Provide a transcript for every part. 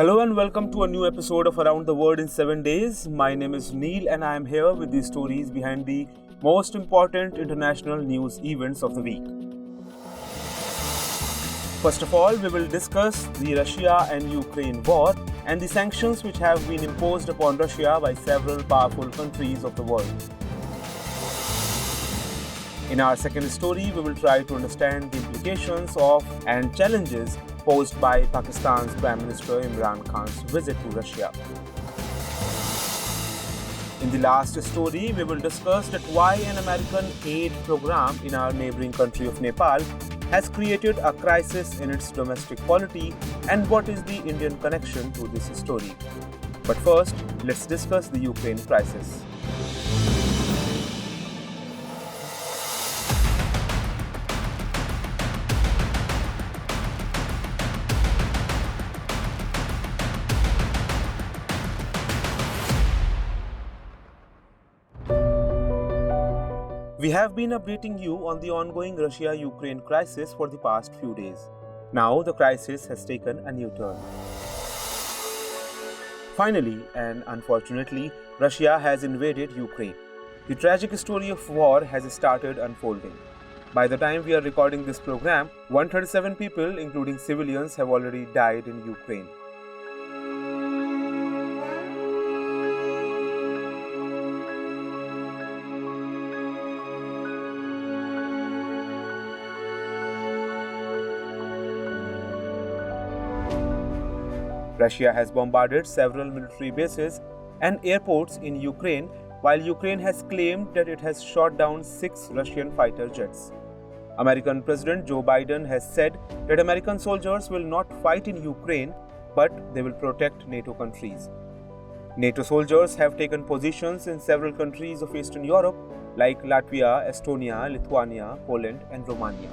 Hello and welcome to a new episode of Around the World in 7 Days. My name is Neel and I am here with the stories behind the most important international news events of the week. First of all, we will discuss the Russia and Ukraine war and the sanctions which have been imposed upon Russia by several powerful countries of the world. In our second story, we will try to understand the implications of and challenges posed by Pakistan's Prime Minister Imran Khan's visit to Russia. In the last story, we will discuss that why an American aid program in our neighboring country of Nepal has created a crisis in its domestic polity and what is the Indian connection to this story. But first, let's discuss the Ukraine crisis. We have been updating you on the ongoing Russia-Ukraine crisis for the past few days. Now the crisis has taken a new turn. Finally, and unfortunately, Russia has invaded Ukraine. The tragic story of war has started unfolding. By the time we are recording this program, 137 people, including civilians, have already died in Ukraine. Russia has bombarded several military bases and airports in Ukraine, while Ukraine has claimed that it has shot down 6 Russian fighter jets. American President Joe Biden has said that American soldiers will not fight in Ukraine, but they will protect NATO countries. NATO soldiers have taken positions in several countries of Eastern Europe like Latvia, Estonia, Lithuania, Poland, and Romania.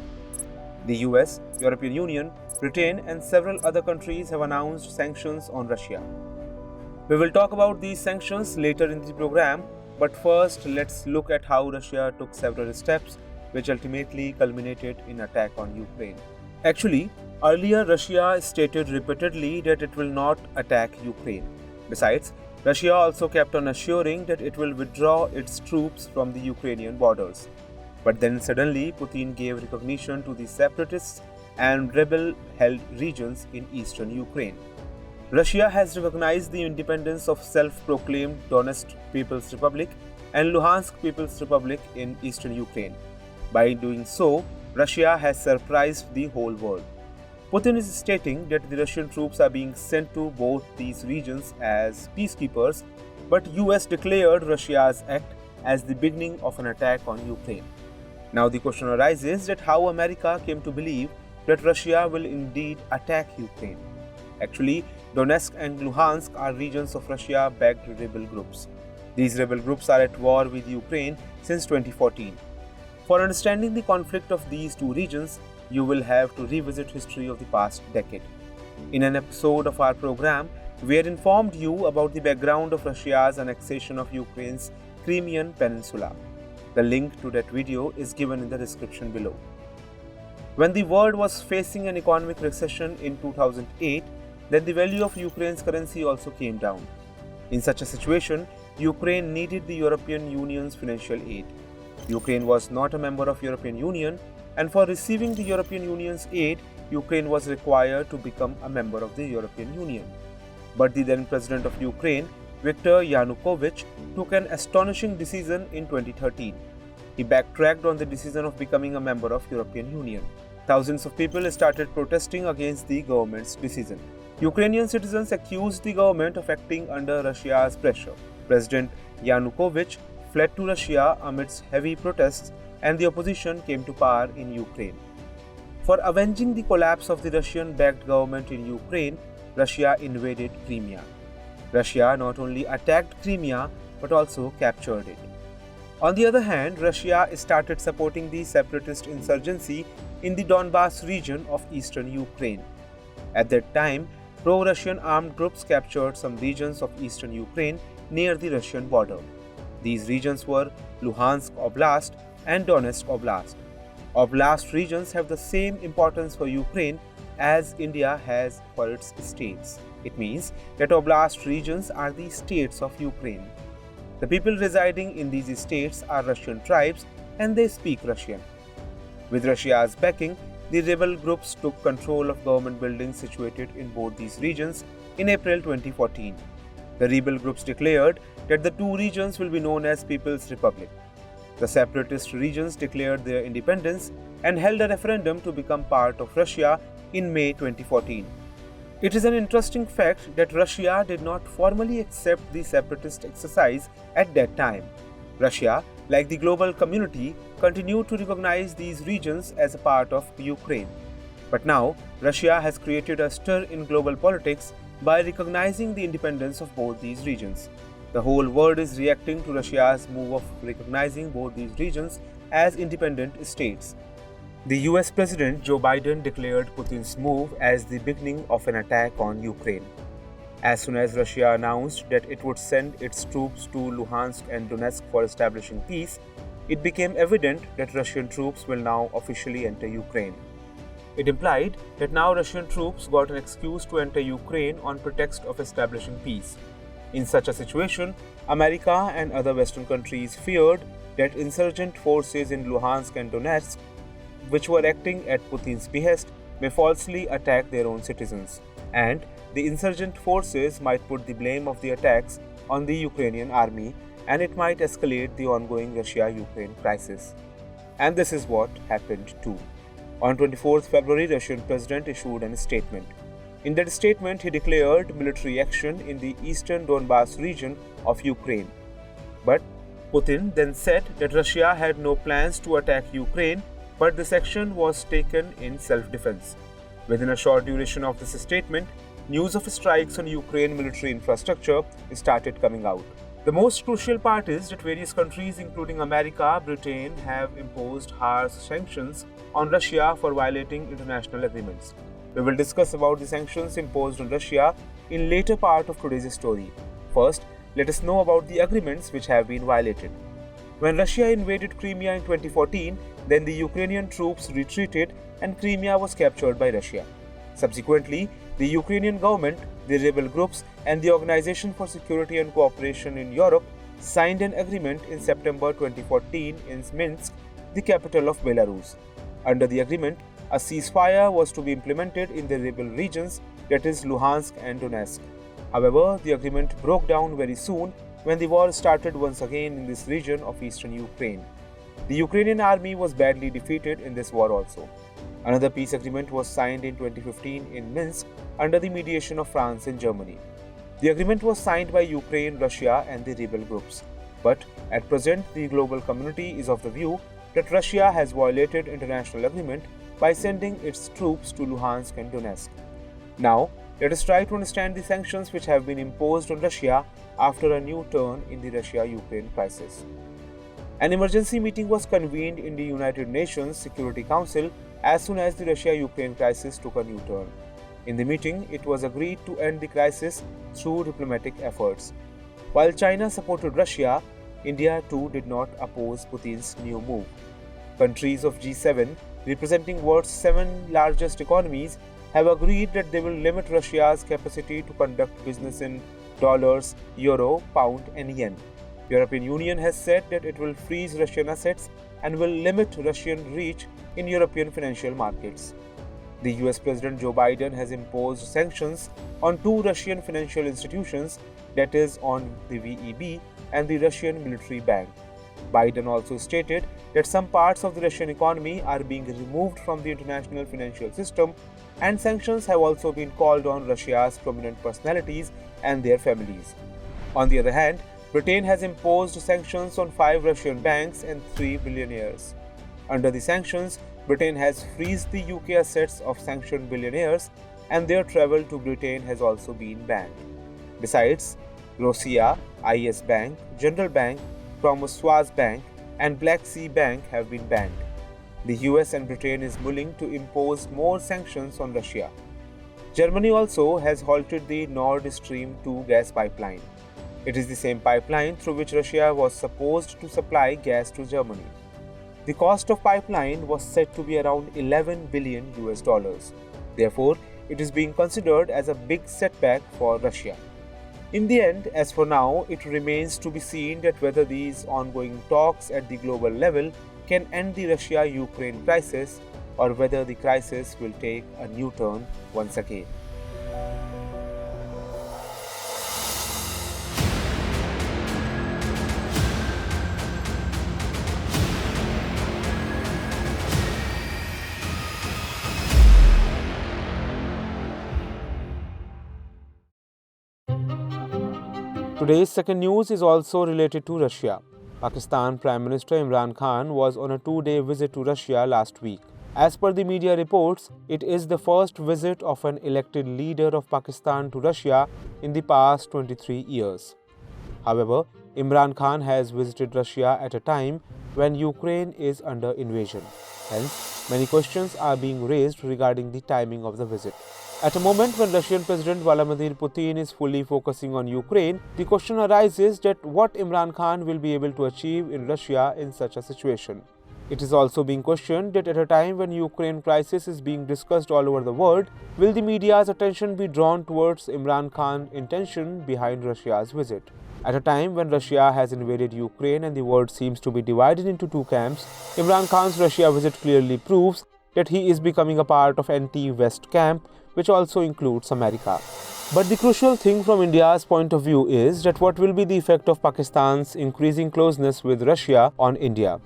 The US, European Union, Britain and several other countries have announced sanctions on Russia. We will talk about these sanctions later in the program, but first let's look at how Russia took several steps which ultimately culminated in attack on Ukraine. Actually, earlier Russia stated repeatedly that it will not attack Ukraine. Besides, Russia also kept on assuring that it will withdraw its troops from the Ukrainian borders. But then suddenly Putin gave recognition to the separatists and rebel-held regions in eastern Ukraine. Russia has recognized the independence of self-proclaimed Donetsk People's Republic and Luhansk People's Republic in eastern Ukraine. By doing so, Russia has surprised the whole world. Putin is stating that the Russian troops are being sent to both these regions as peacekeepers, but US declared Russia's act as the beginning of an attack on Ukraine. Now the question arises that how America came to believe that Russia will indeed attack Ukraine. Actually, Donetsk and Luhansk are regions of Russia-backed rebel groups. These rebel groups are at war with Ukraine since 2014. For understanding the conflict of these two regions, you will have to revisit history of the past decade. In an episode of our program, we had informed you about the background of Russia's annexation of Ukraine's Crimean Peninsula. The link to that video is given in the description below. When the world was facing an economic recession in 2008, then the value of Ukraine's currency also came down. In such a situation, Ukraine needed the European Union's financial aid. Ukraine was not a member of European Union, and for receiving the European Union's aid, Ukraine was required to become a member of the European Union. But the then president of Ukraine, Viktor Yanukovych, took an astonishing decision in 2013. He backtracked on the decision of becoming a member of European Union. Thousands of people started protesting against the government's decision. Ukrainian citizens accused the government of acting under Russia's pressure. President Yanukovych fled to Russia amidst heavy protests and the opposition came to power in Ukraine. For avenging the collapse of the Russian-backed government in Ukraine, Russia invaded Crimea. Russia not only attacked Crimea but also captured it. On the other hand, Russia started supporting the separatist insurgency in the Donbas region of eastern Ukraine. At that time, pro-Russian armed groups captured some regions of eastern Ukraine near the Russian border. These regions were Luhansk Oblast and Donetsk Oblast. Oblast regions have the same importance for Ukraine as India has for its states. It means that oblast regions are the states of Ukraine. The people residing in these states are Russian tribes and they speak Russian. With Russia's backing, the rebel groups took control of government buildings situated in both these regions in April 2014. The rebel groups declared that the two regions will be known as People's Republic. The separatist regions declared their independence and held a referendum to become part of Russia in May 2014. It is an interesting fact that Russia did not formally accept the separatist exercise at that time. Russia, like the global community, continued to recognize these regions as a part of Ukraine. But now, Russia has created a stir in global politics by recognizing the independence of both these regions. The whole world is reacting to Russia's move of recognizing both these regions as independent states. The US President Joe Biden declared Putin's move as the beginning of an attack on Ukraine. As soon as Russia announced that it would send its troops to Luhansk and Donetsk for establishing peace, it became evident that Russian troops will now officially enter Ukraine. It implied that now Russian troops got an excuse to enter Ukraine on pretext of establishing peace. In such a situation, America and other Western countries feared that insurgent forces in Luhansk and Donetsk, which were acting at Putin's behest, may falsely attack their own citizens, and the insurgent forces might put the blame of the attacks on the Ukrainian army, and it might escalate the ongoing Russia-Ukraine crisis. And this is what happened too. On 24th February, Russian President issued a statement. In that statement, he declared military action in the eastern Donbas region of Ukraine. But Putin then said that Russia had no plans to attack Ukraine, but this action was taken in self-defense. Within a short duration of this statement, news of strikes on Ukraine military infrastructure started coming out. The most crucial part is that various countries, including America, Britain, have imposed harsh sanctions on Russia for violating international agreements. We will discuss about the sanctions imposed on Russia in later part of today's story. First, let us know about the agreements which have been violated. When Russia invaded Crimea in 2014, then the Ukrainian troops retreated and Crimea was captured by Russia. Subsequently, the Ukrainian government, the rebel groups, and the Organization for Security and Cooperation in Europe signed an agreement in September 2014 in Minsk, the capital of Belarus. Under the agreement, a ceasefire was to be implemented in the rebel regions, that is Luhansk and Donetsk. However, the agreement broke down very soon when the war started once again in this region of eastern Ukraine. The Ukrainian army was badly defeated in this war also. Another peace agreement was signed in 2015 in Minsk under the mediation of France and Germany. The agreement was signed by Ukraine, Russia, and the rebel groups. But at present, the global community is of the view that Russia has violated international agreement by sending its troops to Luhansk and Donetsk. Now, let us try to understand the sanctions which have been imposed on Russia after a new turn in the Russia-Ukraine crisis. An emergency meeting was convened in the United Nations Security Council as soon as the Russia-Ukraine crisis took a new turn. In the meeting, it was agreed to end the crisis through diplomatic efforts. While China supported Russia, India too did not oppose Putin's new move. Countries of G7, representing world's 7 largest economies, have agreed that they will limit Russia's capacity to conduct business in dollars, euro, pound, and yen. European Union has said that it will freeze Russian assets and will limit Russian reach in European financial markets. The US President Joe Biden has imposed sanctions on 2 Russian financial institutions, that is on the VEB and the Russian Military Bank. Biden also stated that some parts of the Russian economy are being removed from the international financial system, and sanctions have also been called on Russia's prominent personalities and their families. On the other hand, Britain has imposed sanctions on 5 Russian banks and 3 billionaires. Under the sanctions, Britain has freezed the UK assets of sanctioned billionaires, and their travel to Britain has also been banned. Besides, Rosia, IS Bank, General Bank, Promosuaz Bank, and Black Sea Bank have been banned. The US and Britain is willing to impose more sanctions on Russia. Germany also has halted the Nord Stream 2 gas pipeline. It is the same pipeline through which Russia was supposed to supply gas to Germany. The cost of pipeline was said to be around $11 billion. Therefore, it is being considered as a big setback for Russia. In the end, as for now, it remains to be seen that whether these ongoing talks at the global level can end the Russia-Ukraine crisis or whether the crisis will take a new turn once again. Today's second news is also related to Russia. Pakistan Prime Minister Imran Khan was on a 2-day visit to Russia last week. As per the media reports, it is the first visit of an elected leader of Pakistan to Russia in the past 23 years. However, Imran Khan has visited Russia at a time when Ukraine is under invasion. Hence, many questions are being raised regarding the timing of the visit. At a moment when Russian President Vladimir Putin is fully focusing on Ukraine, the question arises that what Imran Khan will be able to achieve in Russia in such a situation. It is also being questioned that at a time when Ukraine crisis is being discussed all over the world, will the media's attention be drawn towards Imran Khan's intention behind Russia's visit? At a time when Russia has invaded Ukraine and the world seems to be divided into two camps, Imran Khan's Russia visit clearly proves that he is becoming a part of anti-West camp, which also includes America. But the crucial thing from India's point of view is that what will be the effect of Pakistan's increasing closeness with Russia on India?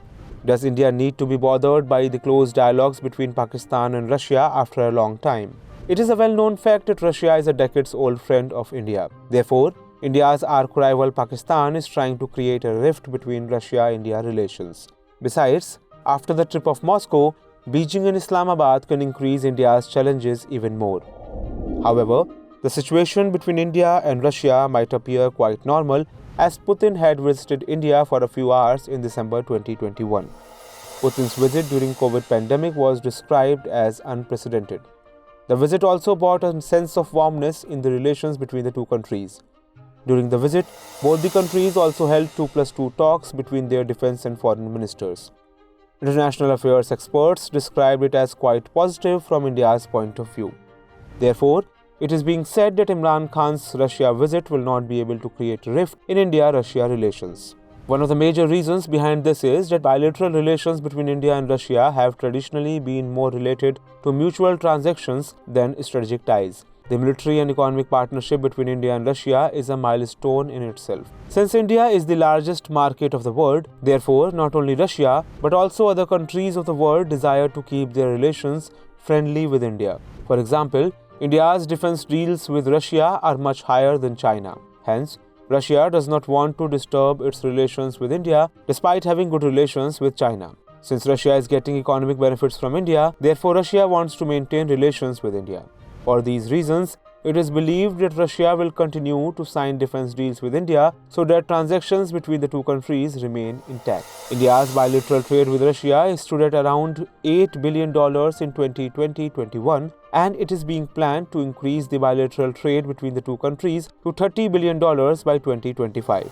Does India need to be bothered by the close dialogues between Pakistan and Russia after a long time? It is a well-known fact that Russia is a decades-old friend of India. Therefore, India's arch-rival Pakistan is trying to create a rift between Russia-India relations. Besides, after the trip of Moscow, Beijing and Islamabad can increase India's challenges even more. However, the situation between India and Russia might appear quite normal as Putin had visited India for a few hours in December 2021. Putin's visit during COVID pandemic was described as unprecedented. The visit also brought a sense of warmness in the relations between the two countries. During the visit, both the countries also held 2+2 talks between their defense and foreign ministers. International affairs experts described it as quite positive from India's point of view. Therefore, it is being said that Imran Khan's Russia visit will not be able to create a rift in India-Russia relations. One of the major reasons behind this is that bilateral relations between India and Russia have traditionally been more related to mutual transactions than strategic ties. The military and economic partnership between India and Russia is a milestone in itself. Since India is the largest market of the world, therefore not only Russia but also other countries of the world desire to keep their relations friendly with India. For example, India's defense deals with Russia are much higher than China. Hence, Russia does not want to disturb its relations with India despite having good relations with China. Since Russia is getting economic benefits from India, therefore Russia wants to maintain relations with India. For these reasons, it is believed that Russia will continue to sign defense deals with India so that transactions between the two countries remain intact. India's bilateral trade with Russia stood at around $8 billion in 2020-21, and it is being planned to increase the bilateral trade between the two countries to $30 billion by 2025.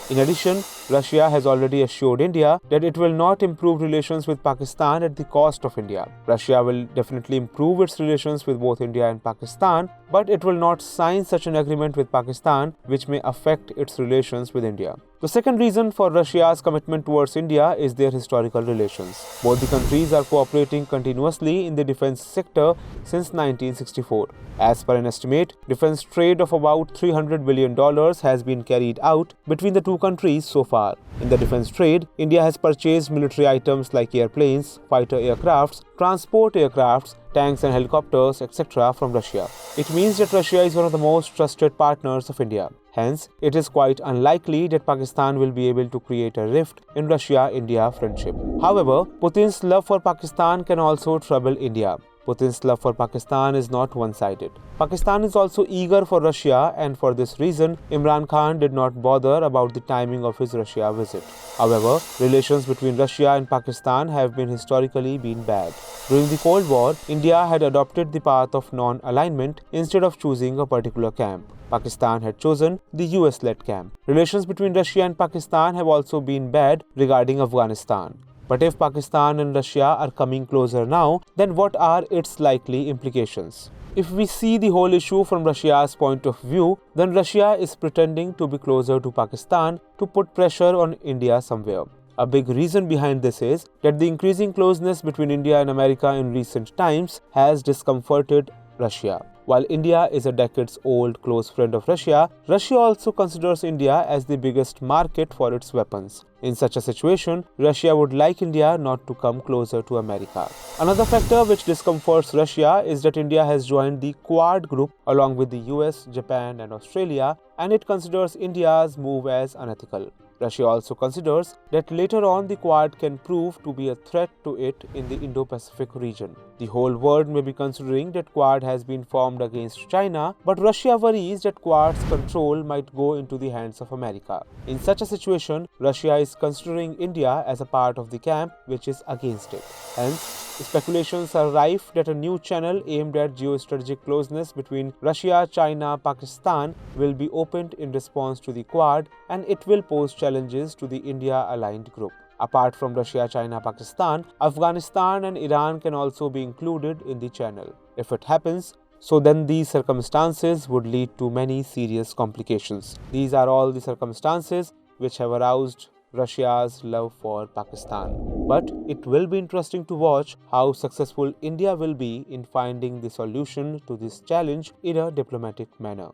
In addition, Russia has already assured India that it will not improve relations with Pakistan at the cost of India. Russia will definitely improve its relations with both India and Pakistan, but it will not sign such an agreement with Pakistan which may affect its relations with India. The second reason for Russia's commitment towards India is their historical relations. Both the countries are cooperating continuously in the defense sector since 1964. As per an estimate, defense trade of about $300 billion has been carried out between the two countries so far. In the defense trade, India has purchased military items like airplanes, fighter aircrafts, transport aircrafts, tanks and helicopters, etc. from Russia. It means that Russia is one of the most trusted partners of India. Hence, it is quite unlikely that Pakistan will be able to create a rift in Russia-India friendship. However, Putin's love for Pakistan can also trouble India. Putin's love for Pakistan is not one-sided. Pakistan is also eager for Russia, and for this reason, Imran Khan did not bother about the timing of his Russia visit. However, relations between Russia and Pakistan have been historically bad. During the Cold War, India had adopted the path of non-alignment instead of choosing a particular camp. Pakistan had chosen the US-led camp. Relations between Russia and Pakistan have also been bad regarding Afghanistan. But if Pakistan and Russia are coming closer now, then what are its likely implications? If we see the whole issue from Russia's point of view, then Russia is pretending to be closer to Pakistan to put pressure on India somewhere. A big reason behind this is that the increasing closeness between India and America in recent times has discomforted Russia. While India is a decades-old close friend of Russia, Russia also considers India as the biggest market for its weapons. In such a situation, Russia would like India not to come closer to America. Another factor which discomforts Russia is that India has joined the Quad group along with the US, Japan and Australia, and it considers India's move as unethical. Russia also considers that later on the Quad can prove to be a threat to it in the Indo-Pacific region. The whole world may be considering that Quad has been formed against China, but Russia worries that Quad's control might go into the hands of America. In such a situation, Russia is considering India as a part of the camp which is against it. Hence, speculations are rife that a new channel aimed at geostrategic closeness between Russia, China, Pakistan will be opened in response to the Quad, and it will pose challenges to the India-aligned group. Apart from Russia, China, Pakistan, Afghanistan and Iran can also be included in the channel. If it happens, so then these circumstances would lead to many serious complications. These are all the circumstances which have aroused Russia's love for Pakistan. But it will be interesting to watch how successful India will be in finding the solution to this challenge in a diplomatic manner.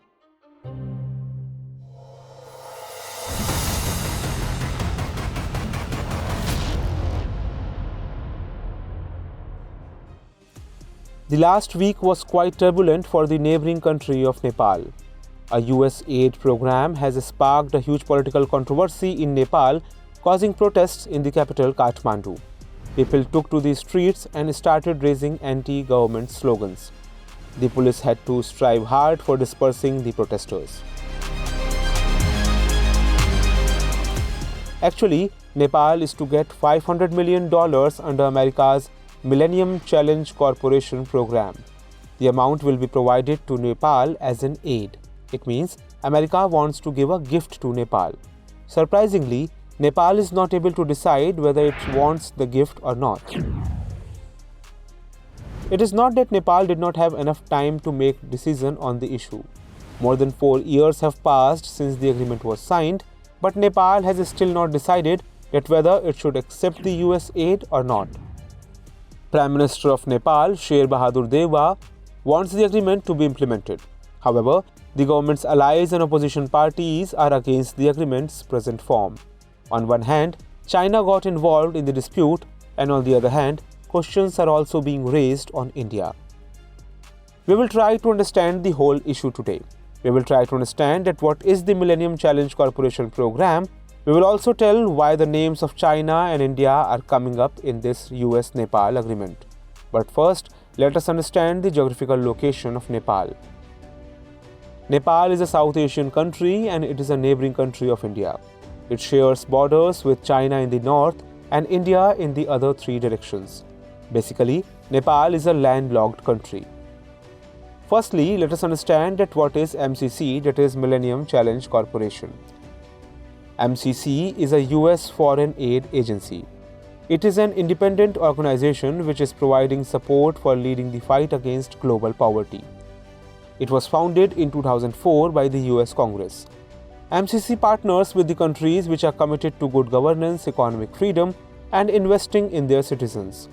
The last week was quite turbulent for the neighboring country of Nepal. A US aid program has sparked a huge political controversy in Nepal, causing protests in the capital Kathmandu. People took to the streets and started raising anti-government slogans. The police had to strive hard for dispersing the protesters. Actually, Nepal is to get $500 million under America's Millennium Challenge Corporation program. The amount will be provided to Nepal as an aid. It means America wants to give a gift to Nepal. Surprisingly, Nepal is not able to decide whether it wants the gift or not. It is not that Nepal did not have enough time to make a decision on the issue. More than 4 years have passed since the agreement was signed, but Nepal has still not decided that whether it should accept the US aid or not. Prime Minister of Nepal, Sher Bahadur Deuba, wants the agreement to be implemented. However, the government's allies and opposition parties are against the agreement's present form. On one hand, China got involved in the dispute, and on the other hand, questions are also being raised on India. We will try to understand the whole issue today. We will try to understand that what is the Millennium Challenge Corporation program. We will also tell why the names of China and India are coming up in this US-Nepal agreement. But first, let us understand the geographical location of Nepal. Nepal is a South Asian country and it is a neighboring country of India. It shares borders with China in the north and India in the other 3 directions. Basically, Nepal is a landlocked country. Firstly, let us understand that what is MCC, that is Millennium Challenge Corporation. MCC is a US foreign aid agency. It is an independent organization which is providing support for leading the fight against global poverty. It was founded in 2004 by the US Congress. MCC partners with the countries which are committed to good governance, economic freedom, and investing in their citizens.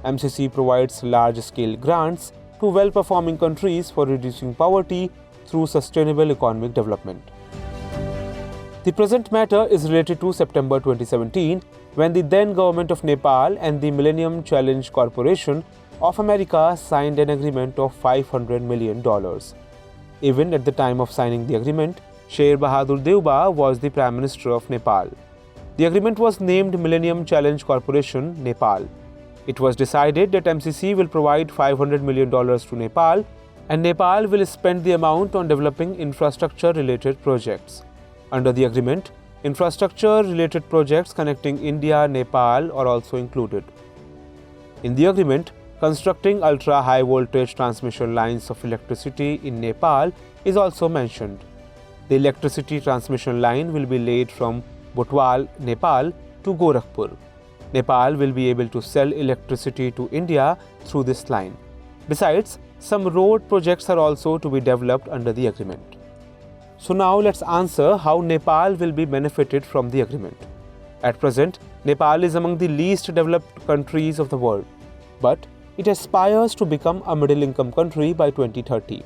MCC provides large-scale grants to well-performing countries for reducing poverty through sustainable economic development. The present matter is related to September 2017, when the then government of Nepal and the Millennium Challenge Corporation of America signed an agreement of $500 million. Even at the time of signing the agreement, Sher Bahadur Deuba was the Prime Minister of Nepal. The agreement was named Millennium Challenge Corporation, Nepal. It was decided that MCC will provide $500 million to Nepal, and Nepal will spend the amount on developing infrastructure-related projects. Under the agreement, infrastructure-related projects connecting India and Nepal are also included. In the agreement, constructing ultra-high voltage transmission lines of electricity in Nepal is also mentioned. The electricity transmission line will be laid from Botwal, Nepal to Gorakhpur. Nepal will be able to sell electricity to India through this line. Besides, some road projects are also to be developed under the agreement. So now let's answer how Nepal will be benefited from the agreement. At present, Nepal is among the least developed countries of the world, but it aspires to become a middle-income country by 2030.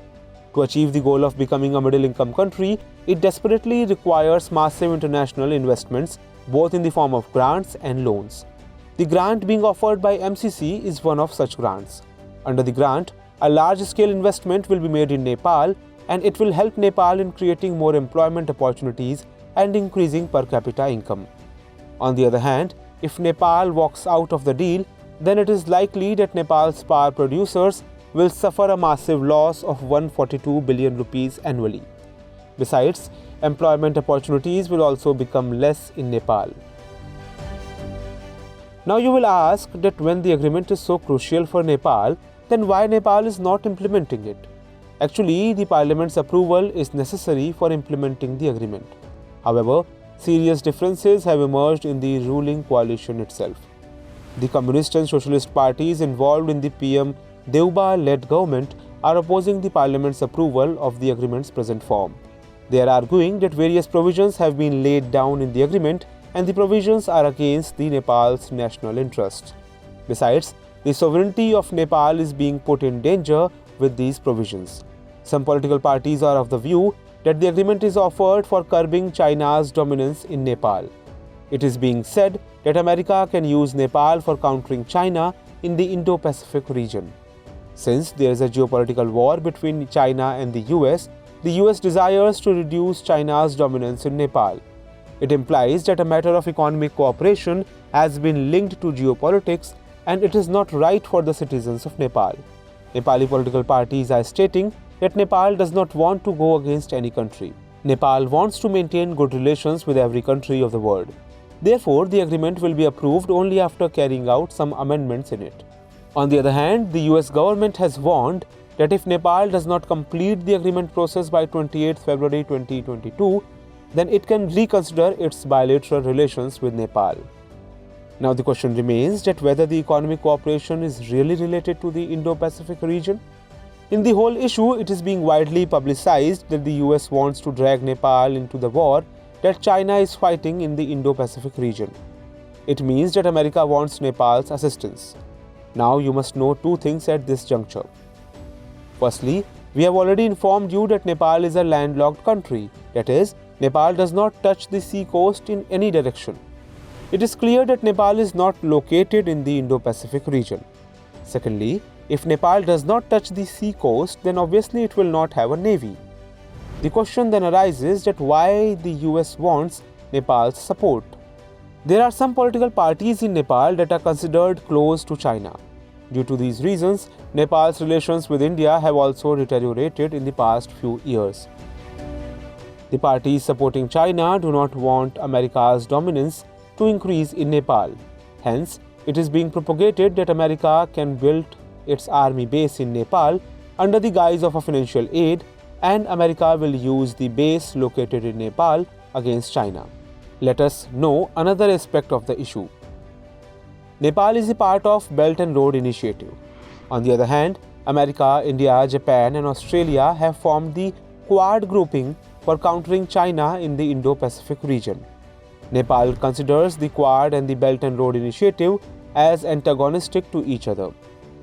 To achieve the goal of becoming a middle-income country, it desperately requires massive international investments, both in the form of grants and loans. The grant being offered by MCC is one of such grants. Under the grant, a large-scale investment will be made in Nepal, and it will help Nepal in creating more employment opportunities and increasing per capita income. On the other hand, if Nepal walks out of the deal, then it is likely that Nepal's power producers will suffer a massive loss of 142 billion rupees annually. Besides, employment opportunities will also become less in Nepal. Now you will ask that when the agreement is so crucial for Nepal, then why Nepal is not implementing it? Actually, the Parliament's approval is necessary for implementing the agreement. However, serious differences have emerged in the ruling coalition itself. The Communist and Socialist parties involved in the PM Deuba-led government are opposing the Parliament's approval of the agreement's present form. They are arguing that various provisions have been laid down in the agreement and the provisions are against the Nepal's national interest. Besides, the sovereignty of Nepal is being put in danger with these provisions. Some political parties are of the view that the agreement is offered for curbing China's dominance in Nepal. It is being said that America can use Nepal for countering China in the Indo-Pacific region. Since there is a geopolitical war between China and the US desires to reduce China's dominance in Nepal. It implies that a matter of economic cooperation has been linked to geopolitics, and it is not right for the citizens of Nepal. Nepali political parties are stating that Nepal does not want to go against any country. Nepal wants to maintain good relations with every country of the world. Therefore, the agreement will be approved only after carrying out some amendments in it. On the other hand, the US government has warned that if Nepal does not complete the agreement process by 28 February 2022, then it can reconsider its bilateral relations with Nepal. Now the question remains that whether the economic cooperation is really related to the Indo-Pacific region. In the whole issue, it is being widely publicized that the US wants to drag Nepal into the war that China is fighting in the Indo-Pacific region. It means that America wants Nepal's assistance. Now you must know two things at this juncture. Firstly, we have already informed you that Nepal is a landlocked country, that is, Nepal does not touch the sea coast in any direction. It is clear that Nepal is not located in the Indo-Pacific region. Secondly, if Nepal does not touch the sea coast, then obviously it will not have a navy. The question then arises that why the US wants Nepal's support. There are some political parties in Nepal that are considered close to China. Due to these reasons, Nepal's relations with India have also deteriorated in the past few years. The parties supporting China do not want America's dominance to increase in Nepal. Hence, it is being propagated that America can build its army base in Nepal under the guise of a financial aid, and America will use the base located in Nepal against China. Let us know another aspect of the issue. Nepal is a part of Belt and Road Initiative. On the other hand, America, India, Japan and Australia have formed the Quad grouping for countering China in the Indo-Pacific region. Nepal considers the Quad and the Belt and Road Initiative as antagonistic to each other.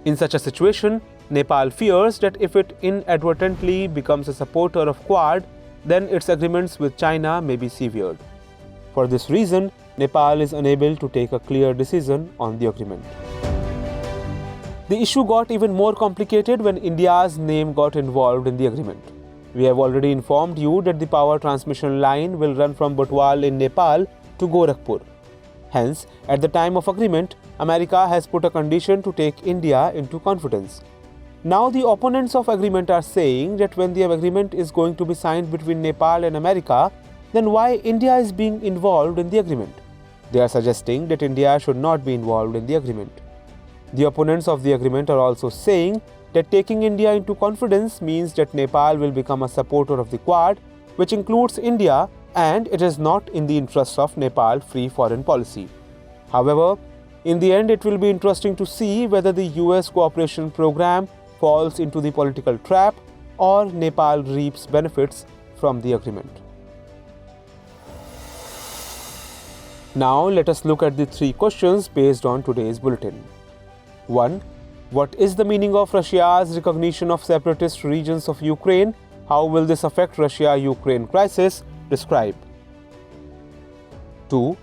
In such a situation, Nepal fears that if it inadvertently becomes a supporter of Quad, then its agreements with China may be severed. For this reason, Nepal is unable to take a clear decision on the agreement. The issue got even more complicated when India's name got involved in the agreement. We have already informed you that the power transmission line will run from Butwal in Nepal to Gorakhpur. Hence, at the time of agreement, America has put a condition to take India into confidence. Now the opponents of agreement are saying that when the agreement is going to be signed between Nepal and America, then why India is being involved in the agreement? They are suggesting that India should not be involved in the agreement. The opponents of the agreement are also saying that taking India into confidence means that Nepal will become a supporter of the Quad, which includes India, and it is not in the interest of Nepal free foreign policy. However, in the end, it will be interesting to see whether the US cooperation program falls into the political trap, or Nepal reaps benefits from the agreement. Now let us look at the 3 questions based on today's bulletin. 1. What is the meaning of Russia's recognition of separatist regions of Ukraine? How will this affect Russia-Ukraine crisis? Describe. 2.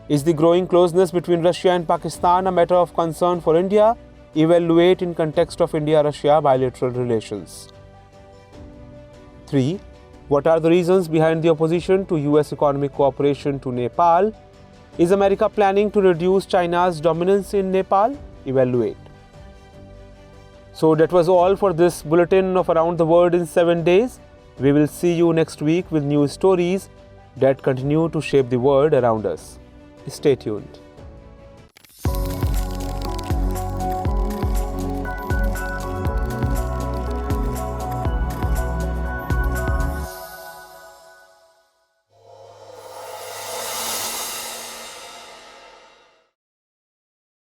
Is the growing closeness between Russia and Pakistan a matter of concern for India? Evaluate in context of India-Russia bilateral relations. 3. What are the reasons behind the opposition to US economic cooperation to Nepal? Is America planning to reduce China's dominance in Nepal? Evaluate. So that was all for this bulletin of Around the World in 7 days. We will see you next week with new stories that continue to shape the world around us. Stay tuned.